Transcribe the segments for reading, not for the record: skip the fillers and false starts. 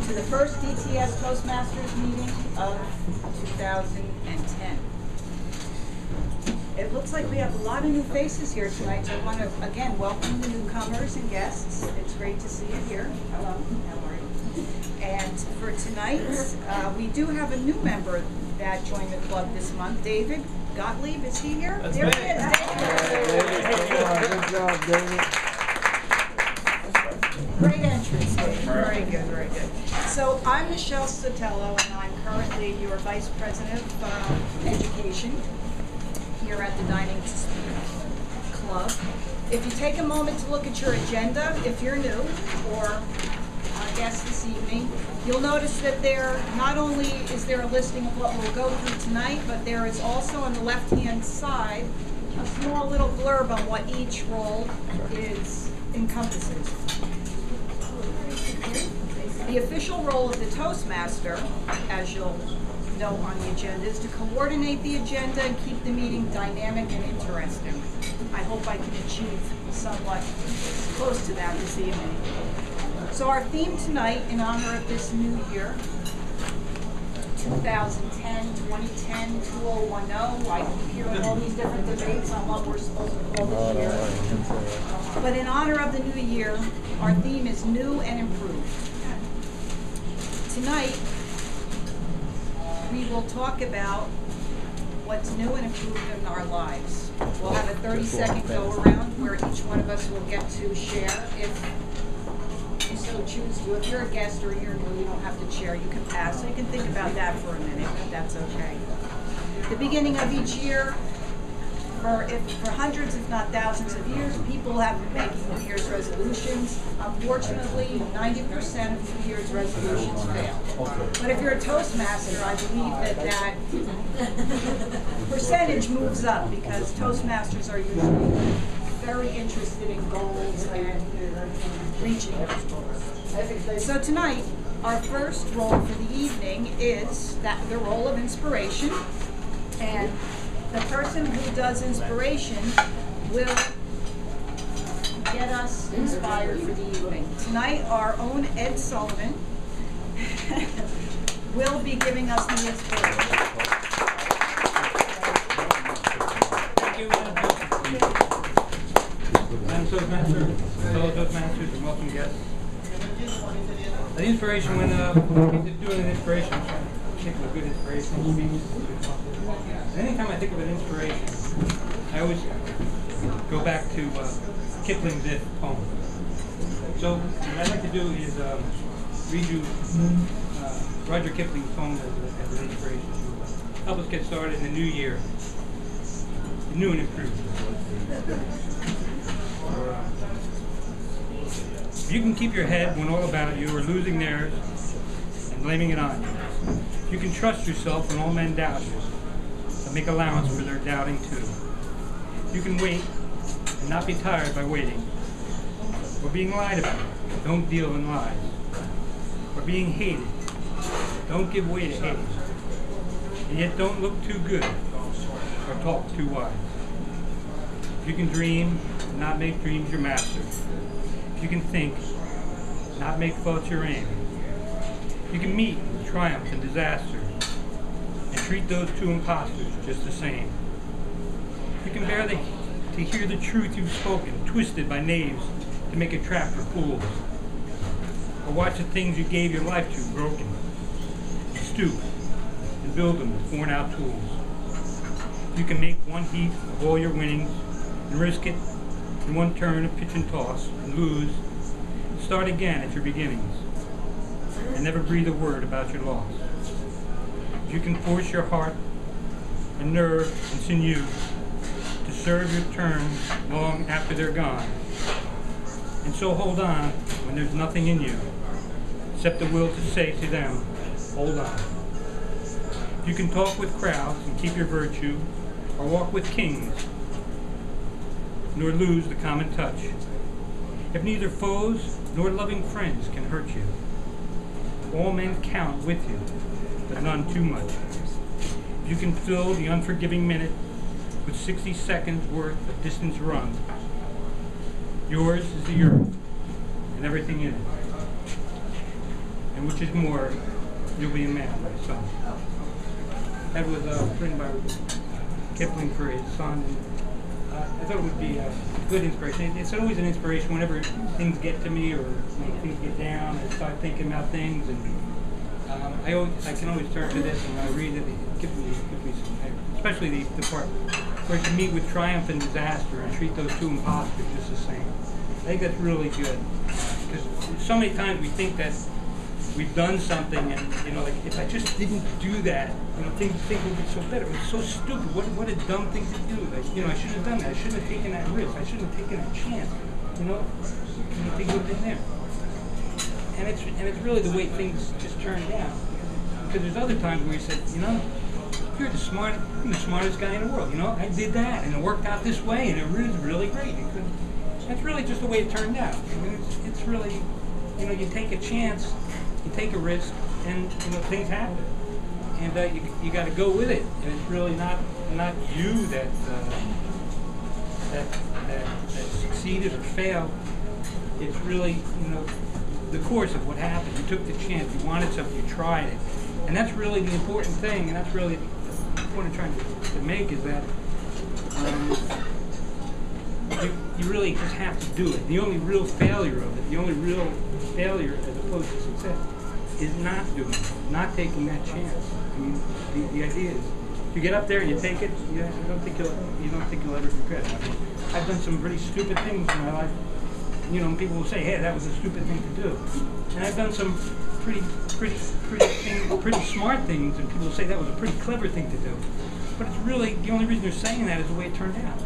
to the first DTS Toastmasters meeting of 2010. It looks like we have a lot of new faces here tonight, so I want to, again, welcome the newcomers and guests. It's great to see you here. Hello, how are you? And for tonight, we do have a new member that joined the club this month, David Gottlieb. Is he here? That's there me. he is, David. Good job, David. Great entrance, David. Very good, very good. So I'm Michelle Sotelo, and I'm currently your Vice President of Education here at the Dining Club. If you take a moment to look at your agenda, if you're new or our guest this evening, you'll notice that there not only is there a listing of what we'll go through tonight, but there is also on the left-hand side a small little blurb on what each role encompasses. The official role of the Toastmaster, as you'll note on the agenda, is to coordinate the agenda and keep the meeting dynamic and interesting. I hope I can achieve somewhat close to that this evening. So our theme tonight, in honor of this new year, 2010, 2010, 2010, I keep hearing all these different debates on what we're supposed to call this year. But in honor of the new year, our theme is new and improved. Tonight, we will talk about what's new and improved in our lives. We'll have a 30-second go-around where each one of us will get to share if you so choose to. If you're a guest or you're new, you don't have to share. You can pass. So you can think about that for a minute, if that's okay. The beginning of each year, for hundreds, if not thousands of years, people have been making New Year's resolutions. Unfortunately, 90% of New Year's resolutions fail. But if you're a Toastmaster, I believe that percentage moves up because Toastmasters are usually very interested in goals and reaching those goals. So tonight, our first role for the evening is the role of inspiration. And the person who does inspiration will get us inspired for the evening. Tonight, our own Ed Sullivan will be giving us the inspiration. Thank you, Madam Toastmaster, fellow Toastmasters, and welcome guests. The inspiration, when I get to doing an inspiration, I think of a good inspiration. And anytime I think of an inspiration, I always go back to Kipling's If poem. So what I'd like to do is read you Roger Kipling's poem as an inspiration to help us get started in the new year, new and improved. If you can keep your head when all about you are losing theirs and blaming it on you. If you can trust yourself when all men doubt you, but make allowance for their doubting too. You can wait and not be tired by waiting. Or being lied about, don't deal in lies. Or being hated, don't give way to hate. And yet don't look too good or talk too wise. If you can dream and not make dreams your master. If you can think, not make thoughts your aim. You can meet triumph and disaster and treat those two imposters just the same. You can bear to hear the truth you've spoken, twisted by knaves to make a trap for fools. Or watch the things you gave your life to broken. Stoop and build them with worn out tools. You can make one heap of all your winnings and risk it in one turn of pitch and toss and lose. Start again at your beginnings and never breathe a word about your loss. If you can force your heart and nerve and sinew to serve your term long after they're gone, and so hold on when there's nothing in you except the will to say to them, hold on. If you can talk with crowds and keep your virtue, or walk with kings, nor lose the common touch. If neither foes nor loving friends can hurt you, all men count with you, but none too much. If you can fill the unforgiving minute with 60 seconds worth of distance run, yours is the earth and everything in it. and which is more, you'll be a man, my son. That was written by Kipling for his son. I thought it would be a good inspiration. It's always an inspiration whenever things get to me or when things get down and start thinking about things. And I can always turn to this, and when I read it, it gives me some, especially the part where to meet with triumph and disaster and treat those two imposters just the same. I think that's really good, because so many times we think that we've done something, and like if I just didn't do that, things would be so better. It's so stupid. What a dumb thing to do. Like, I shouldn't have done that. I shouldn't have taken that risk. I shouldn't have taken that chance. Things would have been there. And it's really the way things just turn out. Because there's other times where you say, you're the smartest guy in the world. I did that, and it worked out this way, and it was really great. That's really just the way it turned out. It's really, you take a chance, you take a risk, and things happen. And you got to go with it. And it's really not you that succeeded or failed. It's really the course of what happened. You took the chance. You wanted something. You tried it. And that's really the important thing. And that's really the point I'm trying to make, is that you really just have to do it. The only real failure of it, the only real failure as opposed to success, is not doing it, not taking that chance. I mean, the idea is, you get up there and you take it. You don't think you'll ever regret it. I mean, I've done some pretty stupid things in my life. People will say, "Hey, that was a stupid thing to do," and I've done some pretty smart things, and people will say that was a pretty clever thing to do. But it's really, the only reason they're saying that is the way it turned out.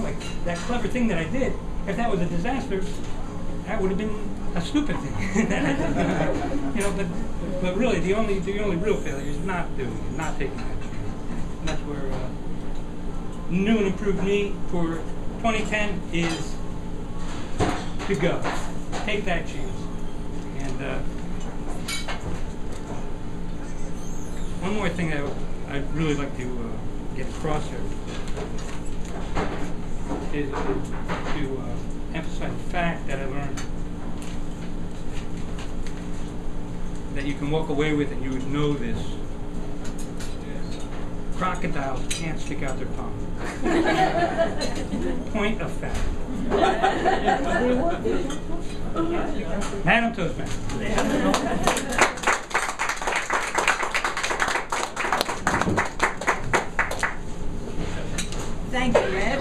Like that clever thing that I did, if that was a disaster, that would have been a stupid thing that I did. But really, the only real failure is not doing it, not taking that chance. And that's where new and improved me for 2010 is to go. Take that chance. And one more thing I'd really like to get across here is to emphasize the fact that I learned that you can walk away with, and you would know this. Crocodiles can't stick out their tongue. Point of fact. Madam Toastmaster. Thank you, Ed,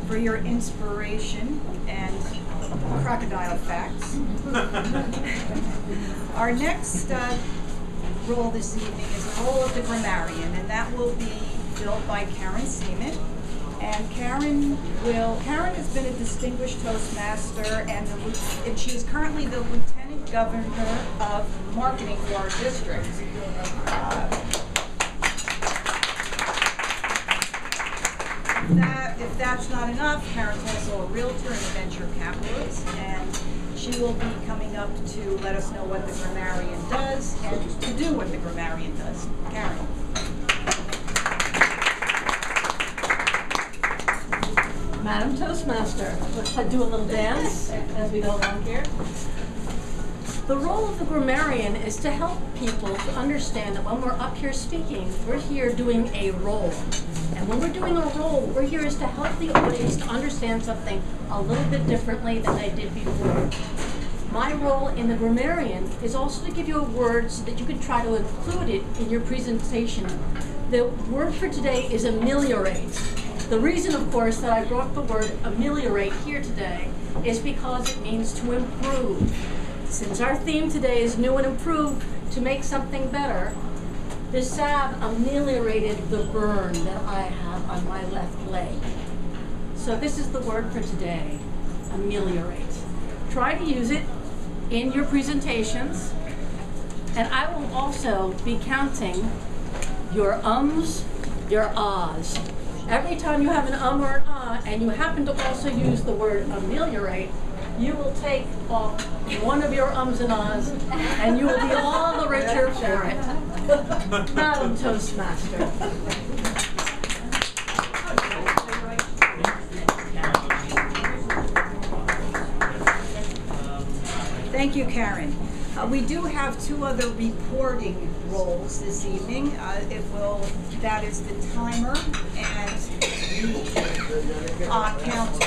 for your inspiration and crocodile facts. Our next role this evening is the role of the grammarian, and that will be filled by Karen Seaman. And Karen has been a distinguished Toastmaster, and she is currently the Lieutenant Governor of Marketing for our district. If that's not enough, Karen's also a realtor and a venture capitalist, and she will be coming up to let us know what the grammarian does and to do what the grammarian does. Karen. Madam Toastmaster, let's do a little dance as we go along here. The role of the grammarian is to help people to understand that when we're up here speaking, we're here doing a role. And when we're doing a role, we're here is to help the audience to understand something a little bit differently than they did before. My role in the grammarian is also to give you a word so that you can try to include it in your presentation. The word for today is ameliorate. The reason, of course, that I brought the word ameliorate here today is because it means to improve. Since our theme today is new and improved, to make something better, the salve ameliorated the burn that I have on my left leg. So this is the word for today, ameliorate. Try to use it in your presentations, and I will also be counting your ums, your ahs. Every time you have an or an ah, and you happen to also use the word ameliorate, you will take off one of your ums and ahs, and you will be all the richer for it. Madam Toastmaster. Thank you, Karen. We do have two other reporting roles this evening. That is the timer and the count